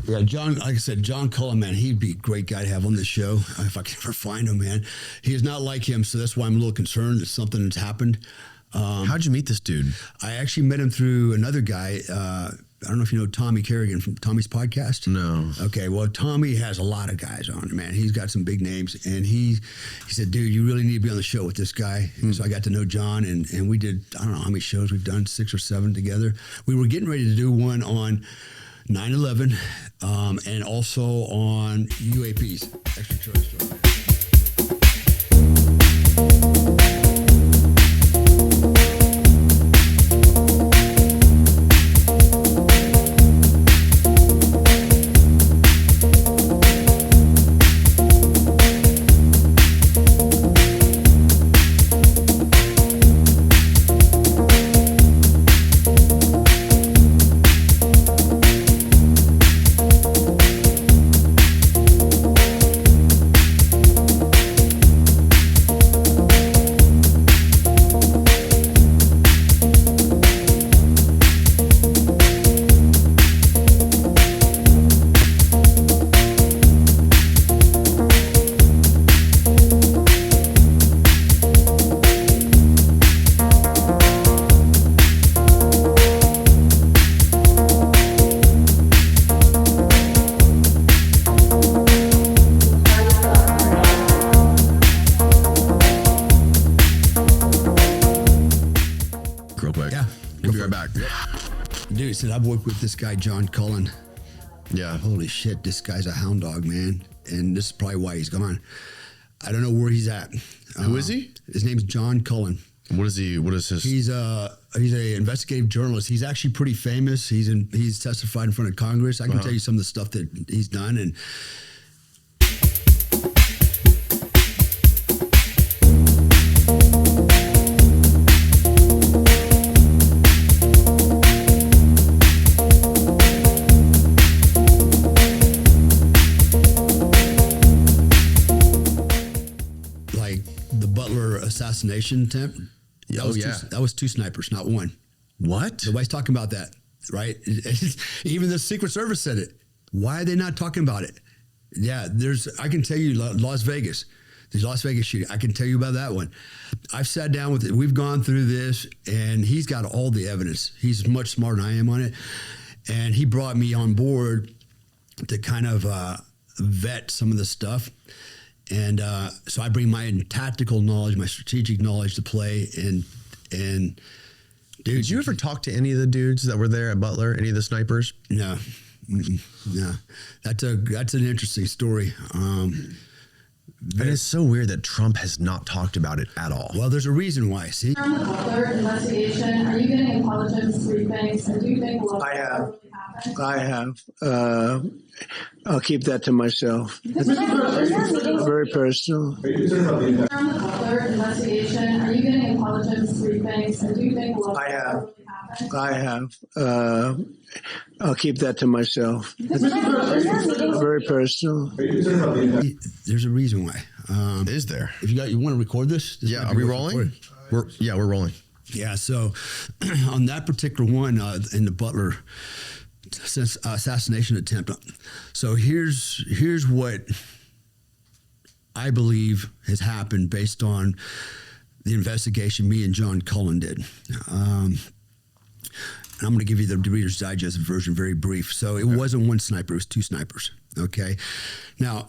Yeah, John, like I said, John Cullen, man, he'd be a great guy to have on the show if I could ever find him, man. He is not like him, so that's why I'm a little concerned that something has happened. How'd you meet this dude? I actually met him through another guy. I don't know if you know Tommy Kerrigan from Tommy's podcast. No. Okay, well, Tommy has a lot of guys on it, man. He's got some big names, and he said, dude, you really need to be on the show with this guy. So I got to know John, and we did, I don't know how many shows we've done, 6 or 7 together. We were getting ready to do one on 9/11 and also on UAPs, extraterrestrial. Dude, said I've worked with this guy, John Cullen. Yeah. Holy shit, this guy's a hound dog, man. And this is probably why he's gone. I don't know where he's at. Who is he? His name's John Cullen. What is he? What is his? He's a investigative journalist. He's actually pretty famous. He's testified in front of Congress. I can tell you some of the stuff that he's done. And the Butler assassination attempt. That was 2 snipers, not 1. What? Nobody's talking about that, right? Even the Secret Service said it. Why are they not talking about it? Yeah, I can tell you Las Vegas. There's Las Vegas shooting. I can tell you about that one. I've sat down with it. We've gone through this, and he's got all the evidence. He's much smarter than I am on it. And he brought me on board to kind of vet some of the stuff. And so I bring my tactical knowledge, my strategic knowledge to play. And dude, did you ever talk to any of the dudes that were there at Butler? Any of the snipers? No, no. That's an interesting story. And it's so weird that Trump has not talked about it at all. Well, there's a reason why. See, on the Butler investigation, are you getting intelligence briefings? And do you think I have. I'll keep that to myself. Very personal. On the Butler investigation, are you getting intelligence briefings? And do you think I have. I'll keep that to myself. Very personal. there's a reason why. Is there? If you want to record this? Yeah. Are we rolling? We're rolling. Yeah. So on that particular one in the Butler assassination attempt. So here's what I believe has happened based on the investigation me and John Cullen did. And I'm going to give you the Reader's Digest version, very brief. So it wasn't 1 sniper, it was 2 snipers. Okay. Now,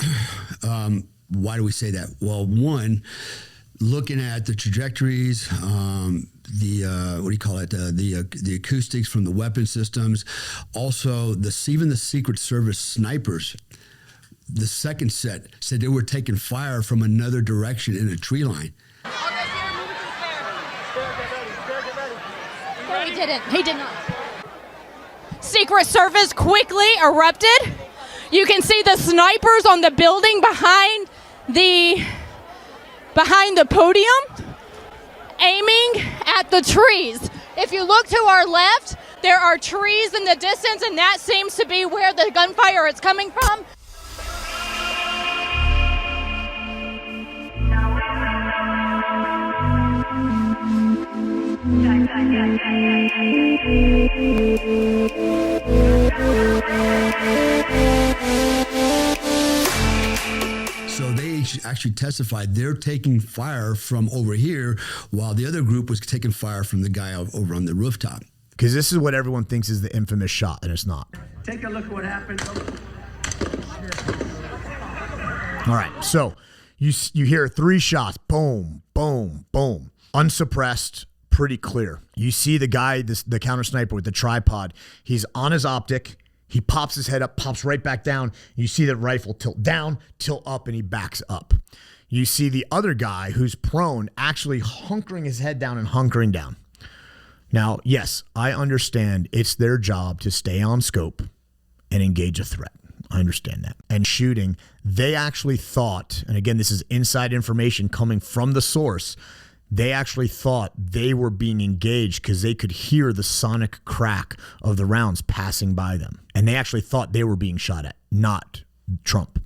why do we say that? Well, 1, looking at the trajectories, the acoustics from the weapon systems, also even the Secret Service snipers. The second set said they were taking fire from another direction in a tree line. No, he didn't. He did not. Secret Service quickly erupted. You can see the snipers on the building behind the podium aiming at the trees. If you look to our left, there are trees in the distance, and that seems to be where the gunfire is coming from. actually testified they're taking fire from over here while the other group was taking fire from the guy over on the rooftop. Because this is what everyone thinks is the infamous shot, and it's not. Take a look at what happened. All right, so you hear 3 shots, boom, boom, boom, unsuppressed, pretty clear. You see the guy, the counter sniper with the tripod. He's on his optic. He pops his head up, pops right back down. You see the rifle tilt down, tilt up, and he backs up. You see the other guy who's prone actually hunkering his head down and hunkering down. Now, yes, I understand it's their job to stay on scope and engage a threat. I understand that. And shooting, they actually thought, and again, this is inside information coming from the source, they actually thought they were being engaged because they could hear the sonic crack of the rounds passing by them. And they actually thought they were being shot at, not Trump.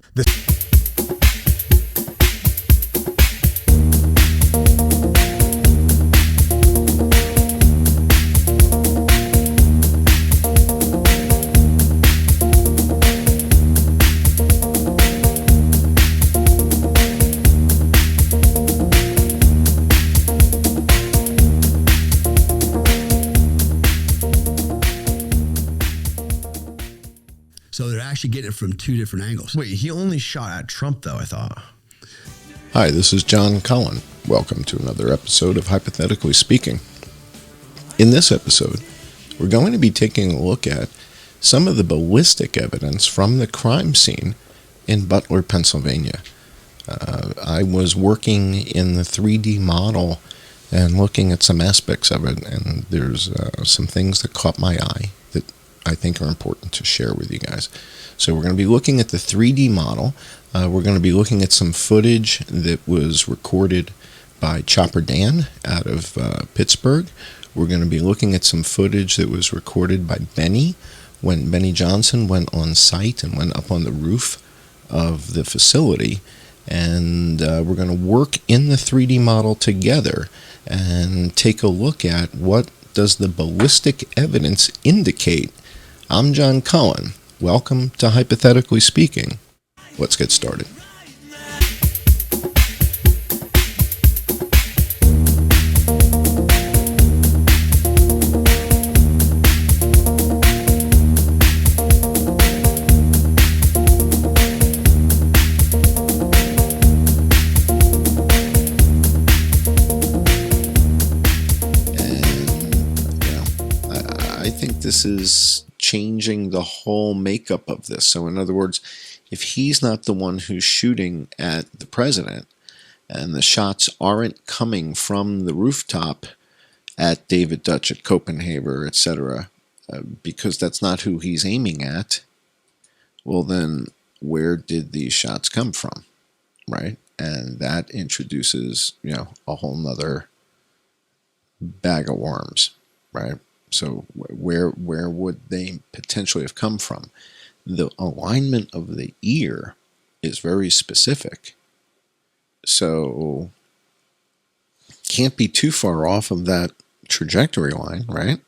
So they're actually getting it from 2 different angles. Wait, he only shot at Trump, though, I thought. Hi, this is John Cullen. Welcome to another episode of Hypothetically Speaking. In this episode, we're going to be taking a look at some of the ballistic evidence from the crime scene in Butler, Pennsylvania. I was working in the 3D model and looking at some aspects of it, and there's some things that caught my eye that I think are important to share with you guys. So we're going to be looking at the 3D model. We're going to be looking at some footage that was recorded by Chopper Dan out of Pittsburgh. We're going to be looking at some footage that was recorded by Benny when Benny Johnson went on site and went up on the roof of the facility. And we're going to work in the 3D model together and take a look at what does the ballistic evidence indicate. I'm John Cullen. Welcome to Hypothetically Speaking. Let's get started. I think this is changing the whole makeup of this. So in other words, if he's not the one who's shooting at the president and the shots aren't coming from the rooftop at David Dutch, at Copenhagen, etc., because that's not who he's aiming at, well then where did these shots come from, right? And that introduces, a whole nother bag of worms, right? So where would they potentially have come from? The alignment of the ear is very specific. So can't be too far off of that trajectory line, right?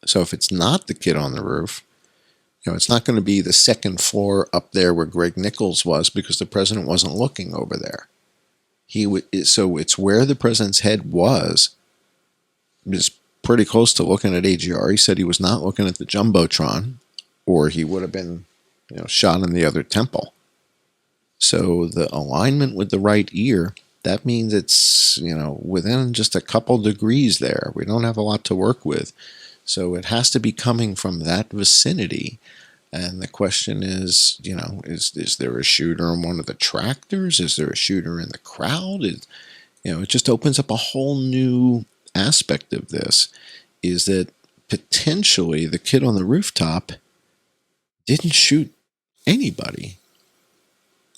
So if it's not the kid on the roof, it's not going to be the second floor up there where Greg Nichols was because the president wasn't looking over there. So it's where the president's head was pretty close to looking at AGR. He said he was not looking at the Jumbotron, or he would have been, shot in the other temple. So the alignment with the right ear, that means it's, within just a couple degrees there. We don't have a lot to work with. So it has to be coming from that vicinity. And the question is, is there a shooter in one of the tractors? Is there a shooter in the crowd? It just opens up a whole new aspect of this, is that potentially the kid on the rooftop didn't shoot anybody.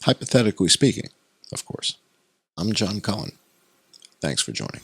Hypothetically speaking, of course. I'm John Cullen. Thanks for joining.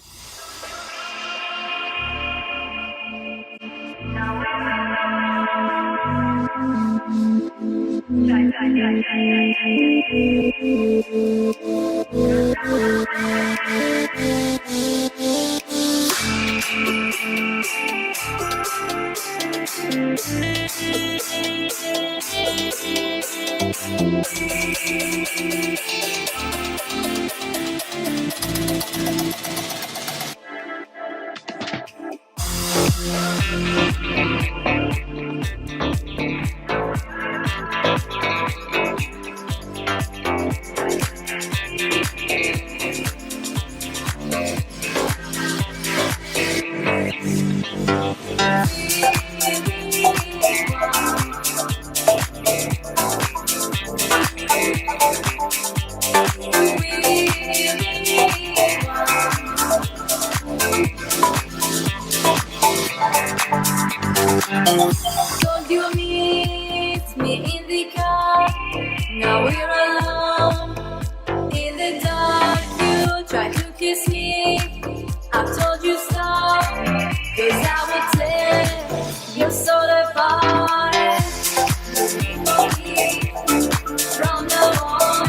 Don't you miss me in the car? Now we're alone in the dark. You try to kiss me. I told you stop, 'cause I would tear your soul apart. From now on,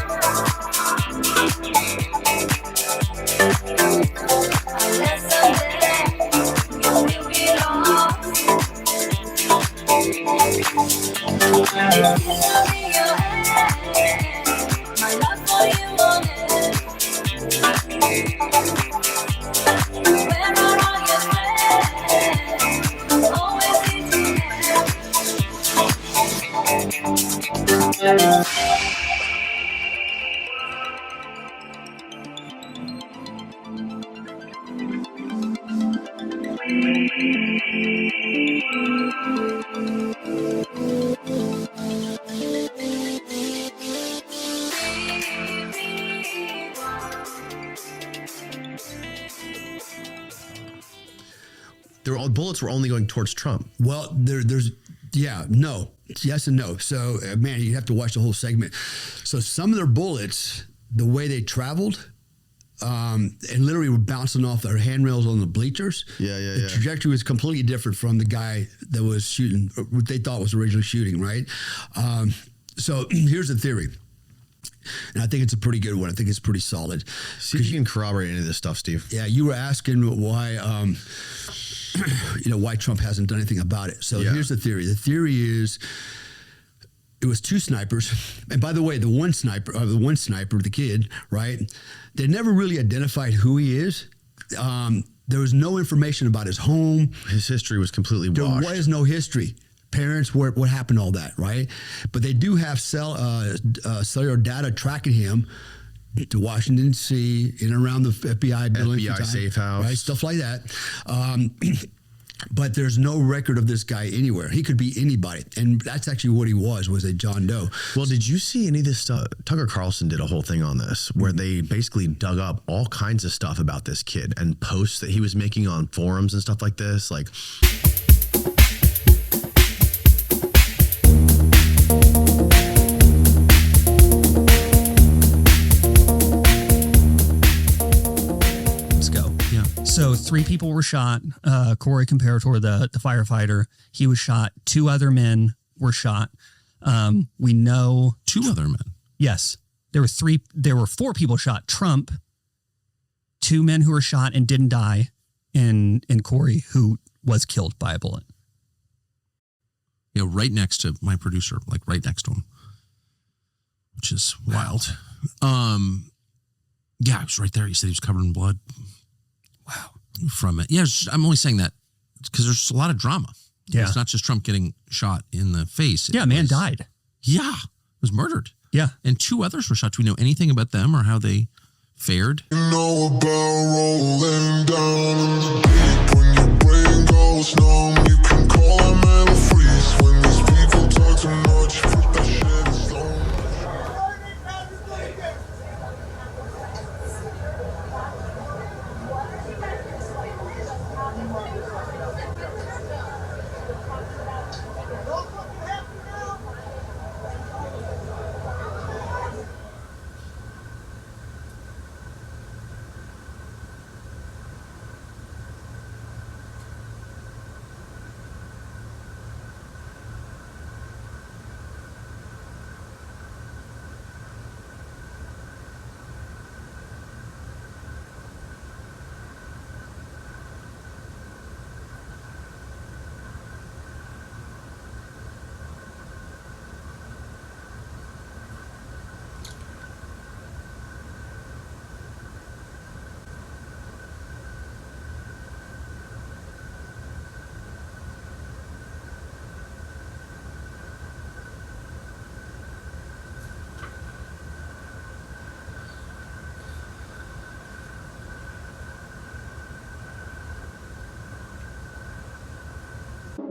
unless someday you will be lost. My love for you won't end. Where are all your friends? Always need to end. Bullets were only going towards Trump. Well, yes and no. So, man, you have to watch the whole segment. So some of their bullets, the way they traveled, and literally were bouncing off their handrails on the bleachers. The trajectory was completely different from the guy that was shooting, what they thought was originally shooting, right? So here's the theory. And I think it's a pretty good one. I think it's pretty solid. See if you can corroborate any of this stuff, Steve. Yeah, you were asking why, why Trump hasn't done anything about it. So here's the theory. The theory is it was two snipers. And by the way, the one sniper, the kid, right? They never really identified who he is. There was no information about his home. His history was completely washed. There was no history. Parents, what happened, all that, right? But they do have cellular data tracking him to Washington, D.C., in and around the FBI building. FBI safe house. Right, stuff like that. But there's no record of this guy anywhere. He could be anybody. And that's actually what he was a John Doe. Well, did you see any of this stuff? Tucker Carlson did a whole thing on this where they basically dug up all kinds of stuff about this kid and posts that he was making on forums and stuff like this. Like... So 3 people were shot. Corey Comparator, the firefighter, he was shot. 2 other men were shot. We know 2 other men. Yes, there were 4 people shot. Trump, 2 men who were shot and didn't die, and Corey, who was killed by a bullet. You know, right next to my producer, like right next to him, which is wild. Yeah, he was right there. He said he was covered in blood. Wow. From it. Yeah, I'm only saying that because there's a lot of drama. Yeah. It's not just Trump getting shot in the face. Yeah, man died. Yeah, was murdered. Yeah. And 2 others were shot. Do we know anything about them or how they fared? You know about rolling down in the deep. When your brain goes numb, you can call a mental freeze. When these people talk too much, put that shit aside.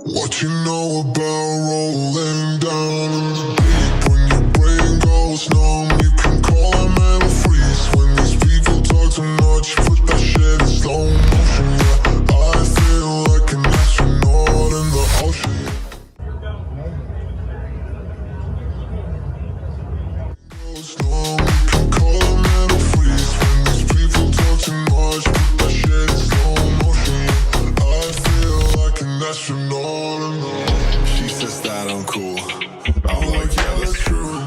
What you know about rolling down in the deep? When your brain goes numb, you can call a mental freeze. When these people talk too much, put that shit in slow motion. Yeah, I feel like an astronaut in the ocean. Goes numb, you can call a mental freeze. When these people talk too much, put that shit in slow motion. Yeah, I feel like an astronaut in the ocean. She says that I'm cool. I'm like, yeah, that's true.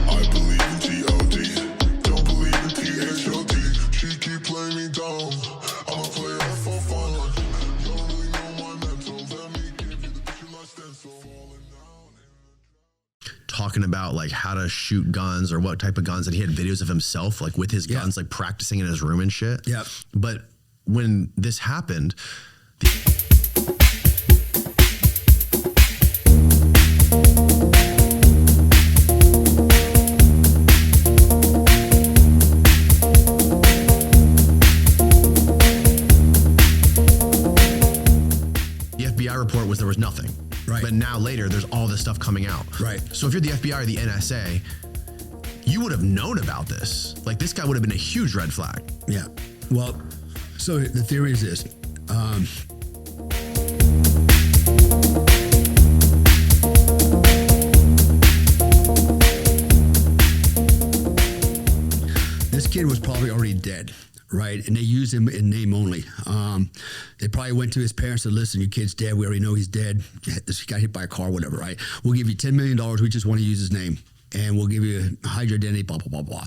I believe in G.O.D. Don't believe in P.H.O.D. She keep playing me down. I'ma play her for fun. You don't really know my mental. Let me give you the picture like stencil. Falling down. Talking about like how to shoot guns or what type of guns, and he had videos of himself like with his guns, like practicing in his room and shit. Yeah. But when this happened, the FBI report was there was nothing. Right. But now later, there's all this stuff coming out. Right. So if you're the FBI or the NSA, you would have known about this. Like this guy would have been a huge red flag. Yeah. Well, so the theory is this. This kid was probably already dead, right? And they used him in name only. They probably went to his parents and said, listen, your kid's dead. We already know he's dead. He got hit by a car, whatever, right? We'll give you $10 million. We just want to use his name. And we'll give you hide your identity, blah, blah, blah, blah.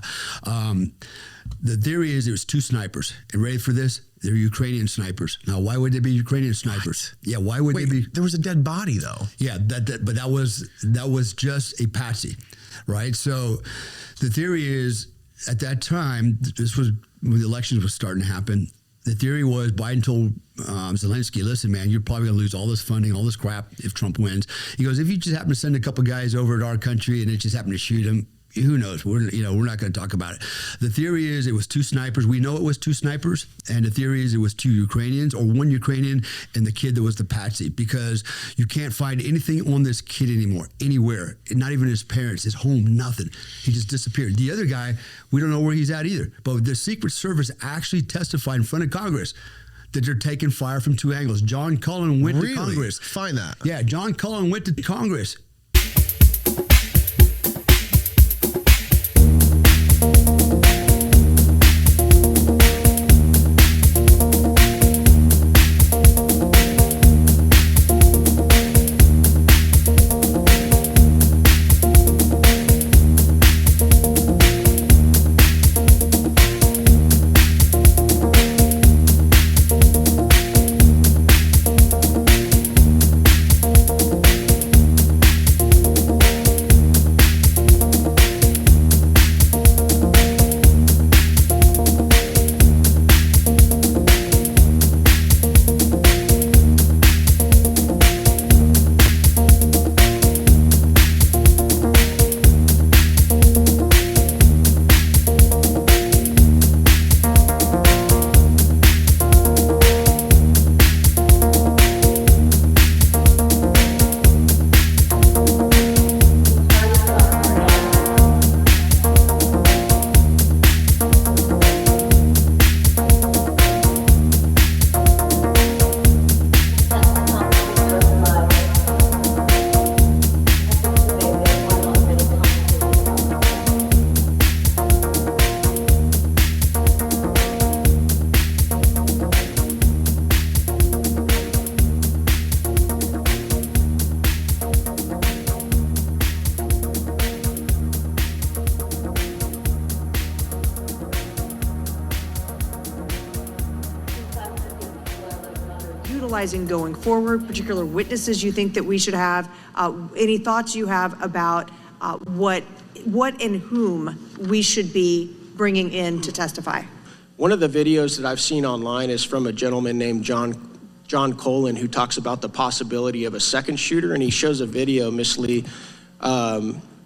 The theory is it was two snipers. And ready for this? They're Ukrainian snipers. Now, why would they be Ukrainian snipers? What? Yeah, why would they be? There was a dead body though. Yeah, but that was just a patsy, right? So the theory is at that time, this was when the elections was starting to happen. The theory was Biden told Zelensky, listen, man, you're probably going to lose all this funding, all this crap if Trump wins. He goes, if you just happen to send a couple guys over to our country and it just happened to shoot him, who knows? We're not going to talk about it. The theory is it was two snipers. We know it was two snipers. And the theory is it was two Ukrainians or one Ukrainian and the kid that was the patsy, because you can't find anything on this kid anymore, anywhere. Not even his parents, his home, nothing. He just disappeared. The other guy, we don't know where he's at either. But the Secret Service actually testified in front of Congress that they're taking fire from two angles. John Cullen went to Congress. Find that. Yeah, John Cullen went to Congress. utilizing going forward, particular witnesses you think that we should have, any thoughts you have about what and whom we should be bringing in to testify? One of the videos that I've seen online is from a gentleman named John Cullen, who talks about the possibility of a second shooter, and he shows a video, Miss Lee,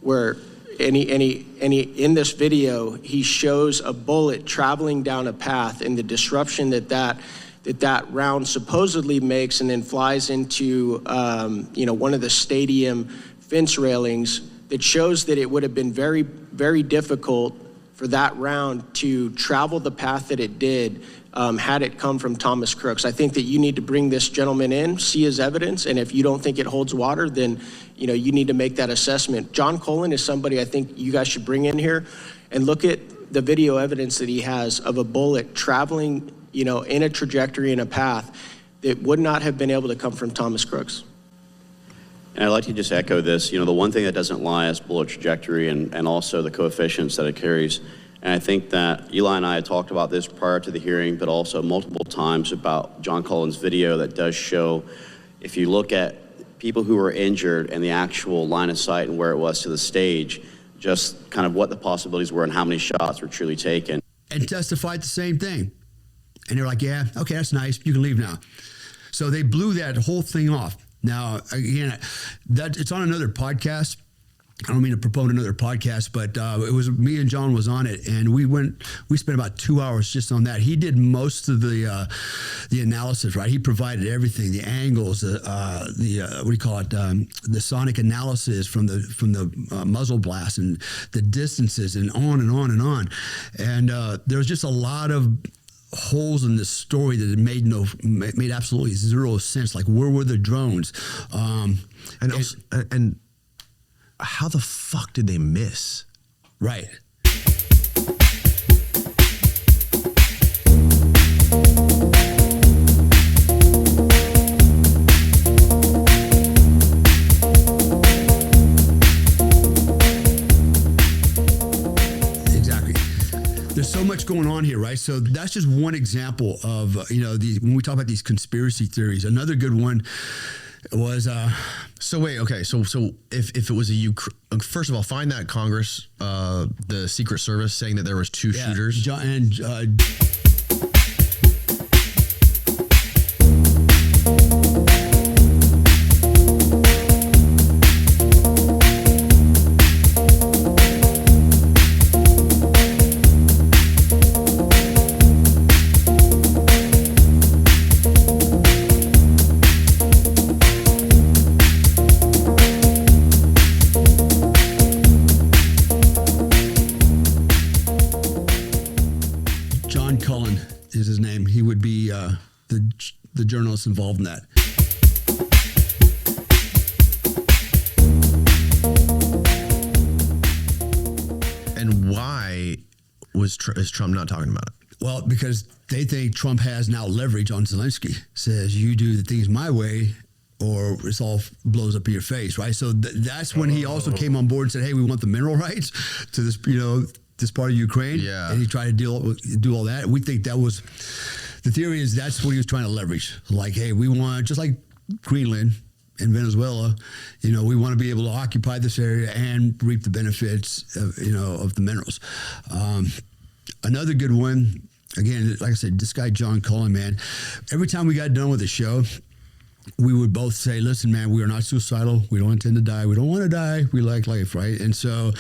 where in this video, he shows a bullet traveling down a path and the disruption that that round supposedly makes and then flies into, one of the stadium fence railings, that shows that it would have been very, very difficult for that round to travel the path that it did had it come from Thomas Crooks. I think that you need to bring this gentleman in, see his evidence, and if you don't think it holds water, then you need to make that assessment. John Cullen is somebody I think you guys should bring in here and look at the video evidence that he has of a bullet traveling, in a trajectory, in a path that would not have been able to come from Thomas Crooks. And I'd like to just echo this. The one thing that doesn't lie is bullet trajectory and also the coefficients that it carries. And I think that Eli and I had talked about this prior to the hearing, but also multiple times about John Cullen's video that does show, if you look at people who were injured and the actual line of sight and where it was to the stage, just kind of what the possibilities were and how many shots were truly taken. And testified the same thing. And they're like, yeah, okay, that's nice. You can leave now. So they blew that whole thing off. Now, again, it's on another podcast. I don't mean to promote another podcast, but it was me and John was on it, and we spent about 2 hours just on that. He did most of the analysis, right? He provided everything, the angles, what do you call it, the sonic analysis from the muzzle blast and the distances and on and on and on. And there was just a lot of holes in this story that it made absolutely zero sense. Like, where were the drones? And how the fuck did they miss? Right. Exactly. There's so much going on here, right? So that's just one example of, when we talk about these conspiracy theories. Another good one was so if it was first of all, find that Congress, the Secret Service saying that there was two shooters. Cullen is his name. He would be the journalist involved in that. And why is Trump not talking about it? Well, because they think Trump has now leverage on Zelensky. Says, you do the things my way or it all blows up in your face, right? So that's when he also came on board and said, hey, we want the mineral rights to this, this part of Ukraine. Yeah. And he tried to do all that. We think that was, the theory is that's what he was trying to leverage. Like, hey, we want, just like Greenland and Venezuela, we want to be able to occupy this area and reap the benefits of, of the minerals. Another good one, again, like I said, this guy, John Cullen, man, every time we got done with the show, we would both say, listen, man, we are not suicidal. We don't intend to die. We don't want to die. We like life, right? And so,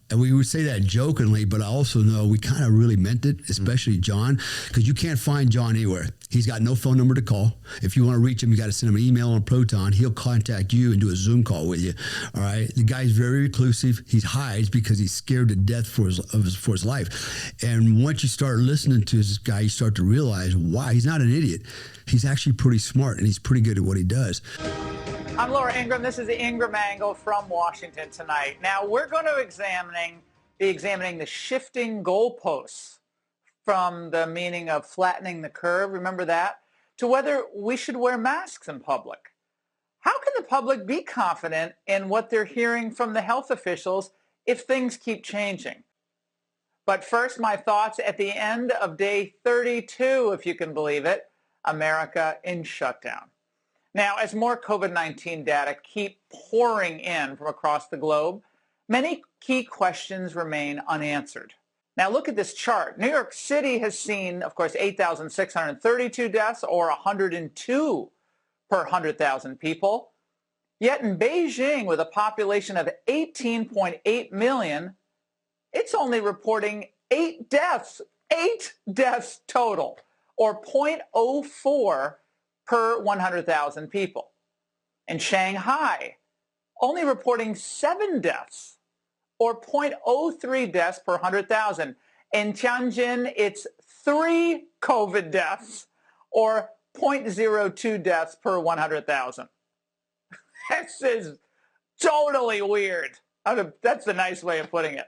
and we would say that jokingly, but I also know we kind of really meant it, especially John, because you can't find John anywhere. He's got no phone number to call. If you want to reach him, you got to send him an email on Proton. He'll contact you and do a Zoom call with you. All right. The guy's very reclusive. He hides because he's scared to death for his life. And once you start listening to this guy, you start to realize, wow, he's not an idiot. He's actually pretty smart and he's pretty good at what he does. I'm Laura Ingraham. This is the Ingraham Angle from Washington tonight. Now, we're going to be examining the shifting goalposts from the meaning of flattening the curve, remember that, to whether we should wear masks in public. How can the public be confident in what they're hearing from the health officials if things keep changing? But first, my thoughts at the end of day 32, if you can believe it, America in shutdown. Now, as more COVID-19 data keep pouring in from across the globe, many key questions remain unanswered. Now, look at this chart. New York City has seen, of course, 8,632 deaths, or 102 per 100,000 people. Yet in Beijing, with a population of 18.8 million, it's only reporting 8 deaths total, or 0.04 per 100,000 people. In Shanghai, only reporting 7 deaths, or 0.03 deaths per 100,000. In Tianjin, it's 3 COVID deaths, or 0.02 deaths per 100,000. This is totally weird. That's the nice way of putting it.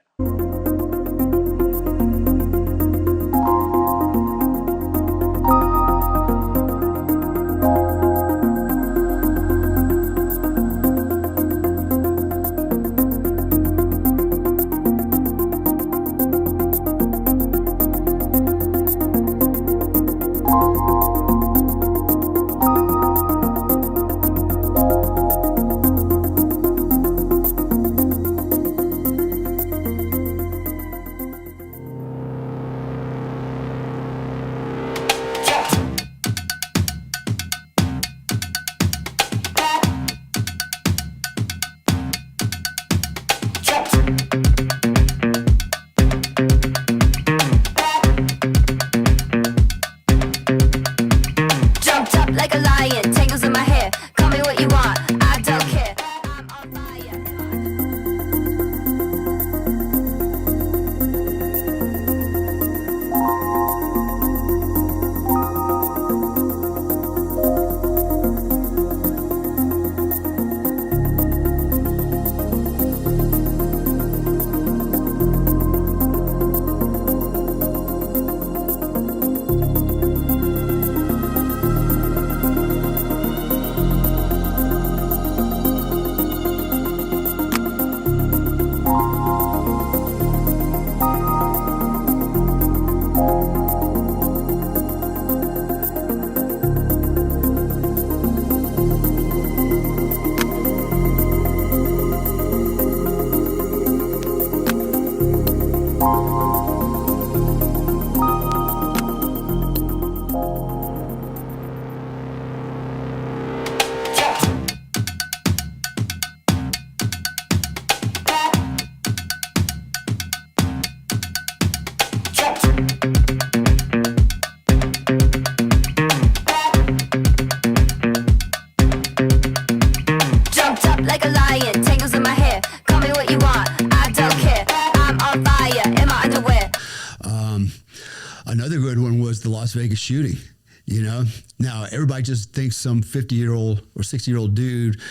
Another good one was the Las Vegas shooting. You know, now everybody just thinks some 50-year-old or 60-year-old dude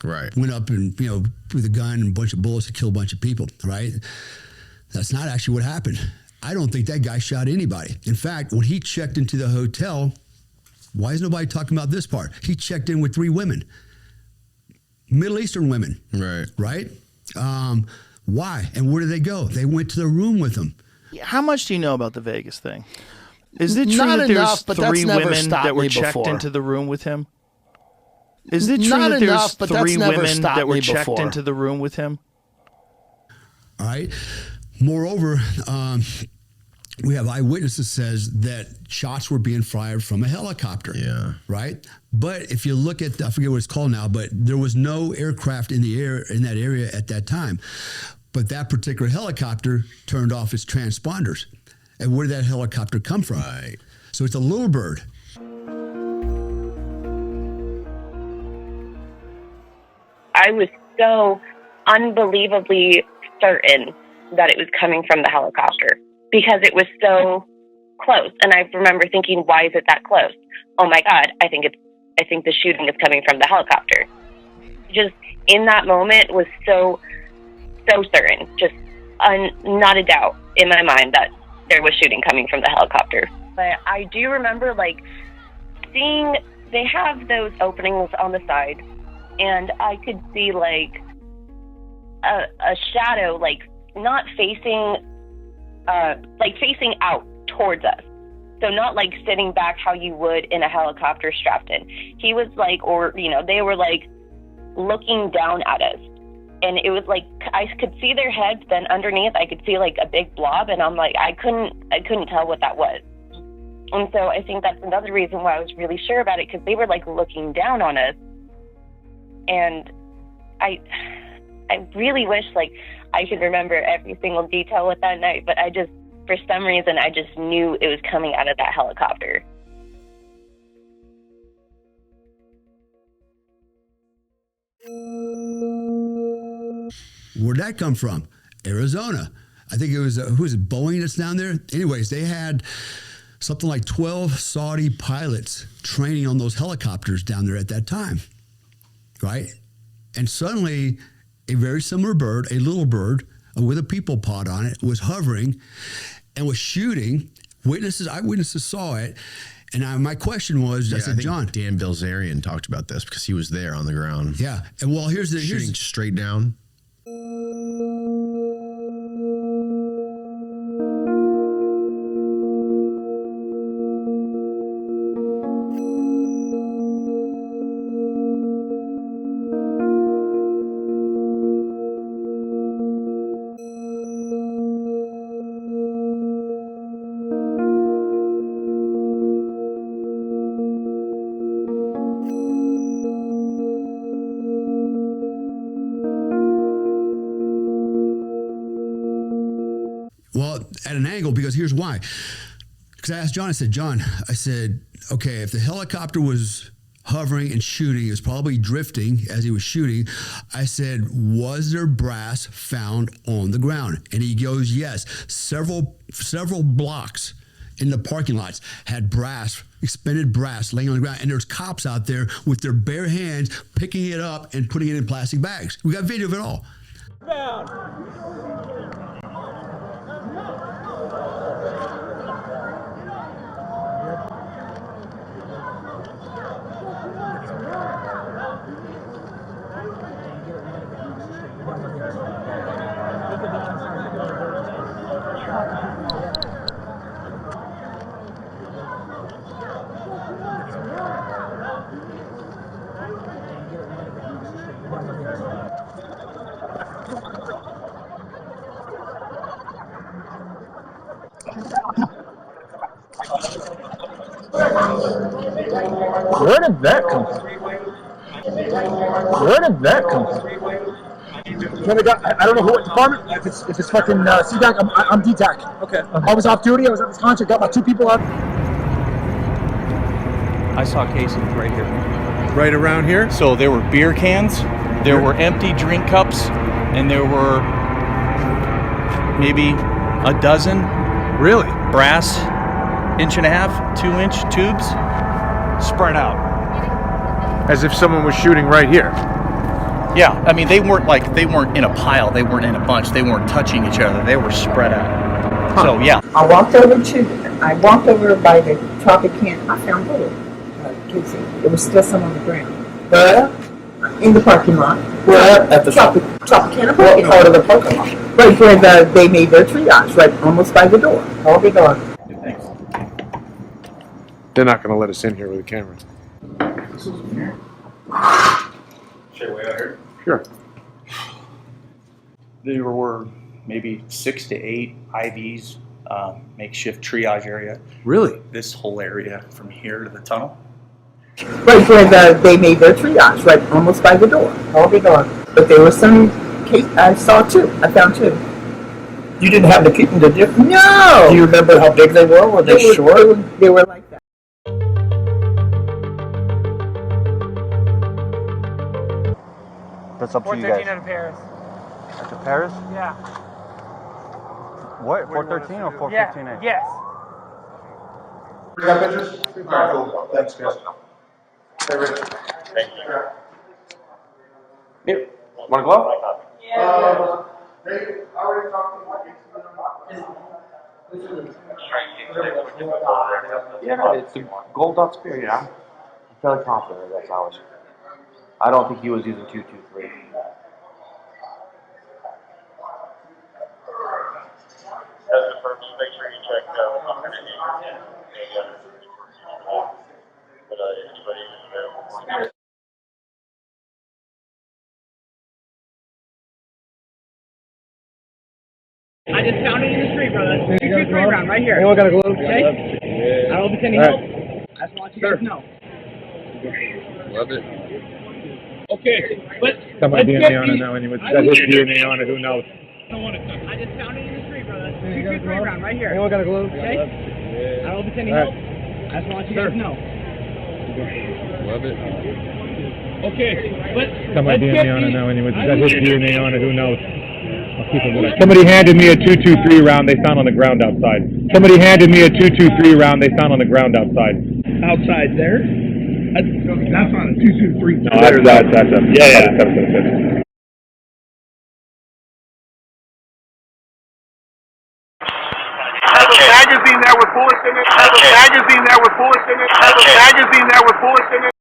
went up and, you know, with a gun and a bunch of bullets to kill a bunch of people, right? That's not actually what happened. I don't think that guy shot anybody. In fact, when he checked into the hotel, why is nobody talking about this part? He checked in with 3 women, Middle Eastern women. Right? Why? And where did they go? They went to the room with him. How much do you know about the Vegas thing? Is it true Not that enough, there's but 3 that's never women stopped that were me checked before. into the room with him? Is it true Not that enough, there's but that's 3 never women stopped that were me checked before. into the room with him? All right. Moreover, we have eyewitnesses says that shots were being fired from a helicopter. Yeah. Right. But if you look at, I forget what it's called now, but there was no aircraft in the air in that area at that time. But that particular helicopter turned off its transponders. And where did that helicopter come from? Right. So it's a little bird. I was so unbelievably certain that it was coming from the helicopter because it was so close. And I remember thinking, why is it that close? Oh my God, I think the shooting is coming from the helicopter. Just in that moment was so certain, just not a doubt in my mind that there was shooting coming from the helicopter. But I do remember seeing they have those openings on the side, and I could see a shadow not facing facing out towards us. So not sitting back how you would in a helicopter strapped in. He was they were looking down at us. And it was I could see their heads, then underneath I could see a big blob, and I'm I couldn't tell what that was. And so I think that's another reason why I was really sure about it, because they were looking down on us. And I really wish I could remember every single detail with that night, but I for some reason, I just knew it was coming out of that helicopter. Where'd that come from? Arizona. I think it was, who is it, Boeing that's down there? Anyways, they had something like 12 Saudi pilots training on those helicopters down there at that time, right? And suddenly, a very similar bird, a little bird with a people pod on it, was hovering and was shooting. Eyewitnesses saw it. And my question was, I said, John. Dan Bilzerian talked about this because he was there on the ground. Yeah. And well, shooting straight down. Well, at an angle, because here's why. Because I asked John, I said, okay, if the helicopter was hovering and shooting, it was probably drifting as he was shooting. I said, was there brass found on the ground? And he goes, yes. Several blocks in the parking lots had brass, expended brass laying on the ground. And there's cops out there with their bare hands picking it up and putting it in plastic bags. We got video of it all. Where did that come from? Where did that come from? I don't know what department. If it's fucking CDAC, I'm DTAC. Okay. I was off duty. I was at this concert. Got my 2 people out. I saw casings right here. Right around here? So there were beer cans, there were empty drink cups, and there were maybe a dozen. Really? Brass 1.5-inch, 2-inch tubes spread out. As if someone was shooting right here. Yeah, I mean they weren't in a pile, they weren't in a bunch, they weren't touching each other, they were spread out. Huh. So yeah. I walked over by the Tropicana. I found little casing. There was still some on the ground. Where? In the parking lot. Where? At the Tropicana parking lot. Part of the parking lot. Right where they made their triage, right almost by the door. I'll be gone. Thanks. They're not going to let us in here with a camera. Should I wait out here? Sure. There were maybe 6 to 8 IVs, makeshift triage area. Really? This whole area from here to the tunnel. Right where they made their triage, right almost by the door. I'll be gone. But there were some I saw 2. I found 2. You didn't have to keep them to different? No! Do you remember how big they were? Were they short? They were like that. That's up to you guys. 413 out of Paris. At the Paris? Yeah. What? 413 or 415A? Yes. You got pictures? All right, cool. Thanks, guys. Hey, Rich. Thank you. Yep. Want to go up? They already talked to Yeah, it's a gold dot spear, yeah. I'm fairly confident that's ours. I don't think he was using 223. That's the first. Make sure you check but anybody who's available. I just found it in the street, brother. 223 round right here. Anyone got a glove? Okay? I don't know if it's any help. I just want you guys to know. Love it. Okay, but Got my DNA on it now anyway. Got his DNA on it, who knows? don't want to touch it. I just found it in the street, brother. 223 round right here. Anyone got a glove? Okay. I don't know if it's any help. I just want you guys to know. Love it. Okay, Got my DNA on it now anyway. If you got his DNA on it, who knows? I'll keep it with it. Somebody handed me a 223 round they found on the ground outside. Somebody handed me a 223 round they found on the ground outside. outside there. That's not a 223. No, that's a, yeah. Has a magazine there with bullets in it. Has a magazine there with bullets in it. Has a magazine there with bullets in it.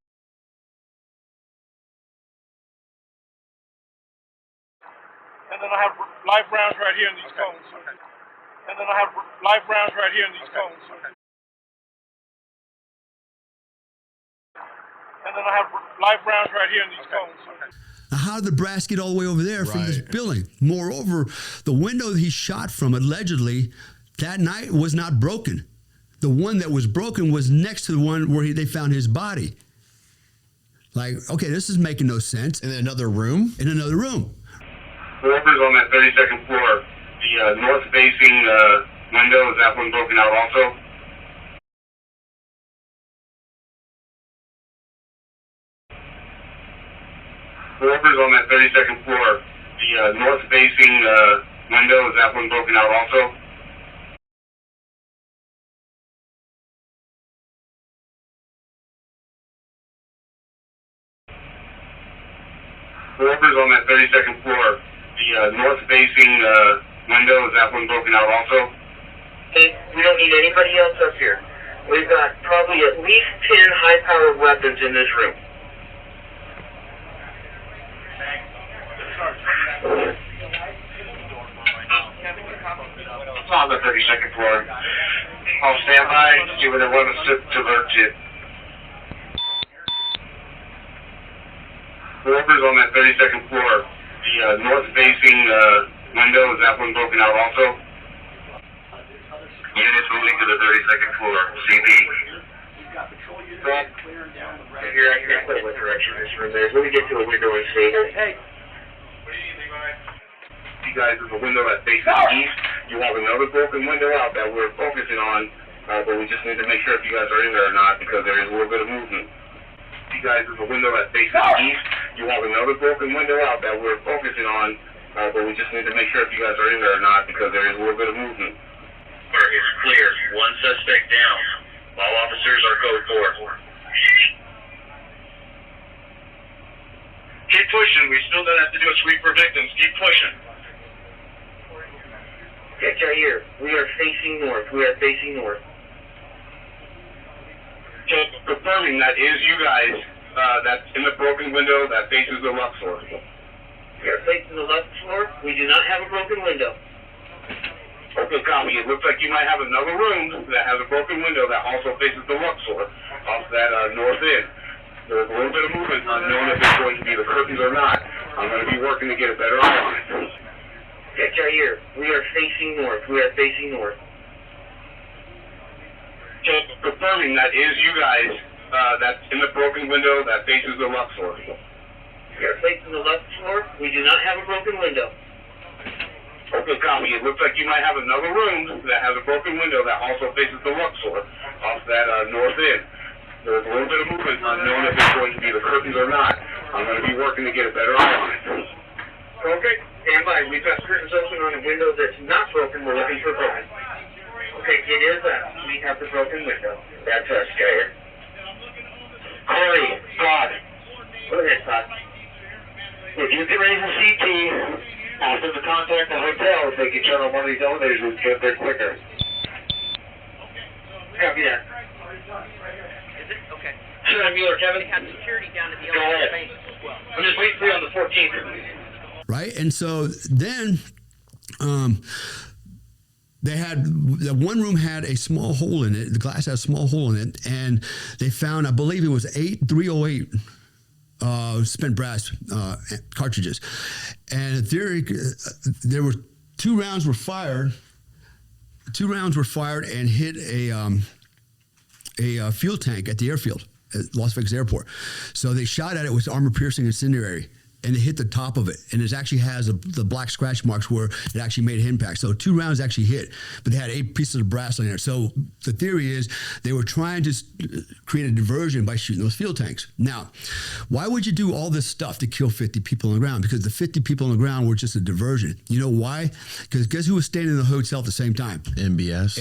And then I have live rounds right here in these cones. And then I have live rounds right here in these cones. And then I have live rounds right here in these cones. Now, how did the brass get all the way over there from this building? Moreover, the window that he shot from allegedly that night was not broken. The one that was broken was next to the one where they found his body. Like, okay, this is making no sense. In another room? In another room. Whoever's on that 32nd floor, the north-facing window, is that one broken out also? Whoever's on that 32nd floor, the north-facing window, is that one broken out also? Whoever's on that 32nd floor, the north-facing window, is that one broken out also? Hey, we don't need anybody else up here. We've got probably at least 10 high-powered weapons in this room. It's on the 32nd floor. I'll stand by, see where they want us to alert you. Whoever's on that 32nd floor, the north-facing window, is that one broken out also? Units moving to the 32nd floor, CB. Here, I can't quite what direction this room is. Let me get to a window and see. Hey. You guys, there's a window that faces east. You have another broken window out that we're focusing on, but we just need to make sure if you guys are in there or not, because there is a little bit of movement. You guys, there's a window that faces east. You have another broken window out that we're focusing on, but we just need to make sure if you guys are in there or not, because there is a little bit of movement. It's clear. One suspect down. All officers are code 4. Keep pushing. We still don't have to do a sweep for victims. Keep pushing. Check right here. We are facing north. We are facing north. Just confirming that is you guys that's in the broken window that faces the left floor. We are facing the left floor. We do not have a broken window. Okay, copy. It looks like you might have another room that has a broken window that also faces the left floor off that north end. There's a little bit of movement unknown if it's going to be the curtains or not. I'm going to be working to get a better eye on it. Check right here. We are facing north. We are facing north. Just confirming that is you guys that's in the broken window that faces the left floor. We are facing the left floor. We do not have a broken window. Okay, copy. It looks like you might have another room that has a broken window that also faces the left floor off that north end. There's a little bit of movement unknown if it's going to be the curtains or not. I'm going to be working to get a better eye on it. Okay, stand by. We've got curtains open on a window that's not broken. We're looking for broken. Okay, it is us. We have the broken window. That's us, Gayer. Corey, Todd. Go ahead, Todd. If you can raise a CT, ask them to contact the hotel if they can turn on one of these elevators and get there quicker. Copy that. Is it? Okay. Senator Mueller, Kevin. They have security down at the Go ahead. base as well. I'm just waiting for you on the 14th. Right? And so then they had, the one room had a small hole in it. The glass had a small hole in it. And they found, I believe it was 308 spent brass cartridges. And in theory, there were 2 rounds were fired. 2 rounds were fired and hit a fuel tank at the airfield at Las Vegas Airport. So they shot at it with armor-piercing incendiary and it hit the top of it, and it actually has the black scratch marks where it actually made an impact. So 2 rounds actually hit, but they had 8 pieces of brass on there. So the theory is they were trying to create a diversion by shooting those fuel tanks. Now, why would you do all this stuff to kill 50 people on the ground? Because the 50 people on the ground were just a diversion. You know why? Because guess who was staying in the hotel at the same time? MBS.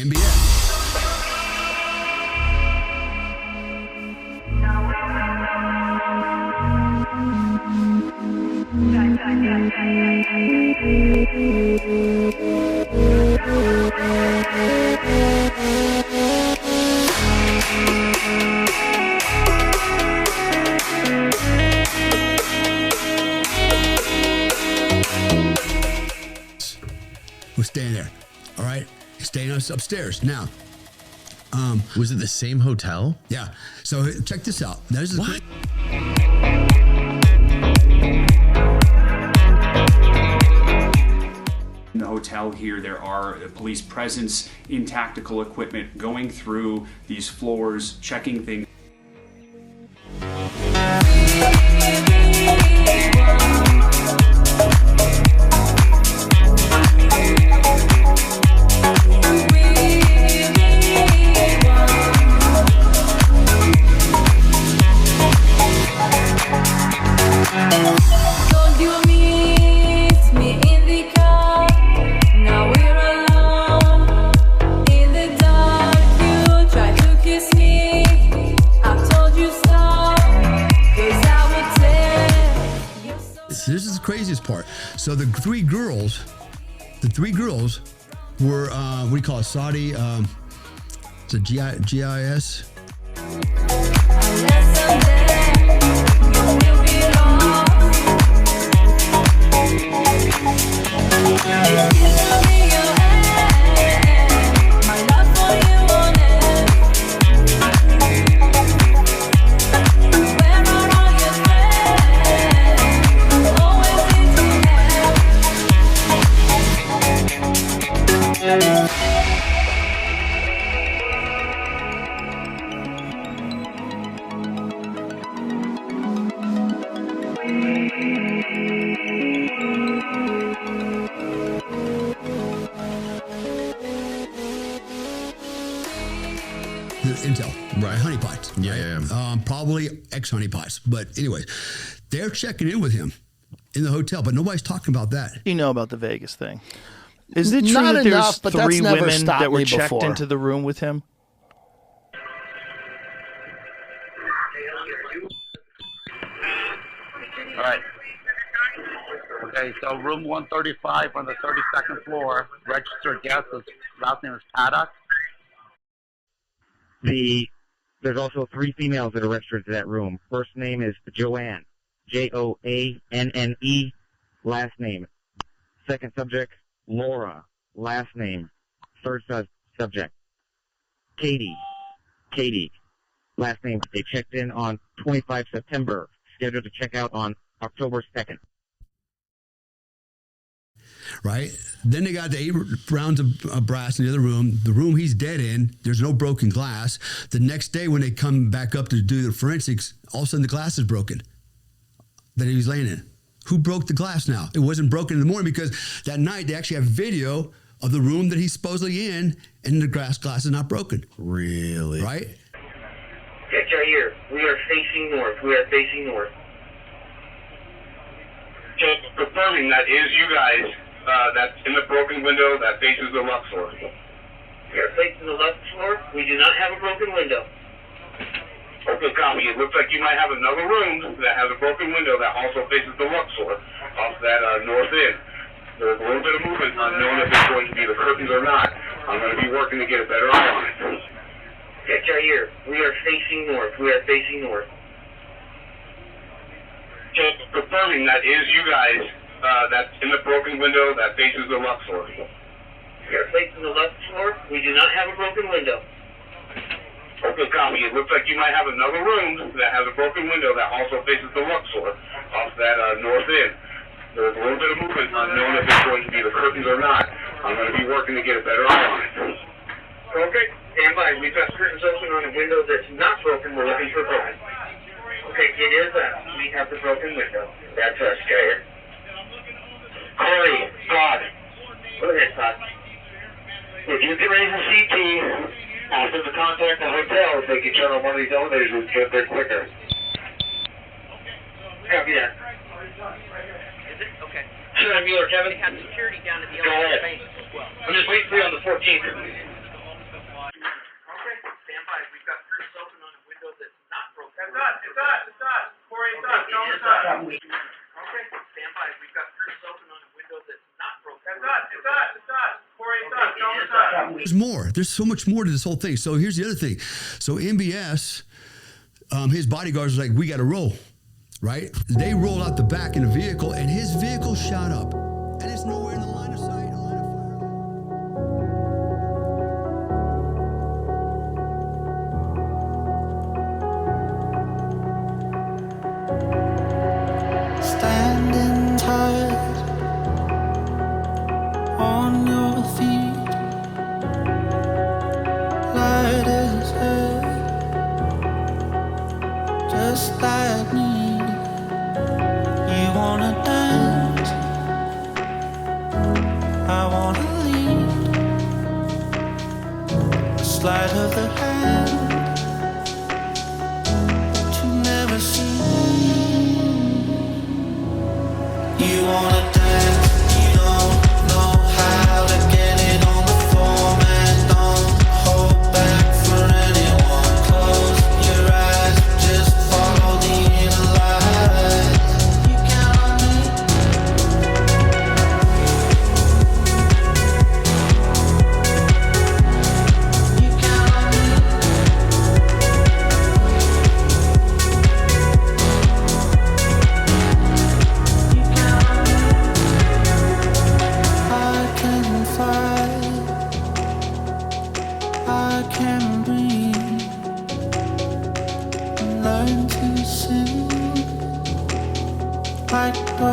We're staying there. All right, staying upstairs. Now, was it the same hotel? Yeah. So check this out. There's what? In the hotel here, there are police presence in tactical equipment going through these floors, checking things. This is the craziest part. So the three girls were what do you call it? Saudi. It's a GIS. Intel, right? Honeypots. Yeah, right? yeah. Probably ex-honeypots. But anyways, they're checking in with him in the hotel, but nobody's talking about that. You know about the Vegas thing. Is it true Not that enough, there's but that's 3 never women stopped that were me checked before. into the room with him? All right. Okay, so room 135 on the 32nd floor, registered guest, his last name is Paddock. There's also 3 females that are registered to that room. First name is Joanne, Joanne. Last name. Second subject, Laura. Last name. Third subject, Katie. Last name. They checked in on 25 September. Scheduled to check out on October 2nd. Right? Then they got the 8 rounds of brass in the other room. The room he's dead in, there's no broken glass. The next day when they come back up to do the forensics, all of a sudden the glass is broken that he was laying in. Who broke the glass now? It wasn't broken in the morning because that night they actually have video of the room that he's supposedly in, and the glass is not broken. Really? Right? Check right here. We are facing north. Just confirming that is you guys that's in the broken window that faces the Luxor. We are facing the left floor. We do not have a broken window. Okay, copy. It looks like you might have another room that has a broken window that also faces the Luxor off that north end. There's a little bit of movement unknown if it's going to be the curtains or not. I'm going to be working to get a better eye on it. Check right here. We are facing north. Just confirming that is you guys that's in the broken window that faces the Luxor. We are facing the left floor. We do not have a broken window. Okay, copy. It looks like you might have another room that has a broken window that also faces the Luxor off that north end. There's a little bit of movement unknown if it's going to be the curtains or not. I'm going to be working to get a better eye on it. Okay, stand by. We've got curtains open on a window that's not broken. We're looking for broken. Okay, it is we have the broken window. That's us, Jair. Corey, Todd. Go ahead, Todd. If you can raise a CT, ask them to contact the hotel if they can turn on one of these elevators and get there quicker. Copy that. Is it? Okay. Sure, Mueller, Kevin. They have security down at the Go elevator ahead. bank as well. I'm just waiting for you on the 14th. Okay, stand by. We've got curtains open on a window that's not broken. It's us. Corey, it's us. Okay, It's us. Okay, stand by. We've got curtains open on a window that's not broken. It's us. Corey, it's us. It's us. There's more. There's so much more to this whole thing. So here's the other thing. So MBS, his bodyguards are like, we got to roll, right? They roll out the back in a vehicle, and his vehicle shot up, and it's nowhere in the line of sight. Standing tight on your feet, light as air, just like me. You wanna dance, I wanna lead. A sleight of the hand that you never seen. You wanna dance, you don't know how to get it on the floor, man. Don't hold back for anyone. Close your eyes, just follow the inner light. You count on me. You count on me. I can fly, I can breathe, learn to sing like the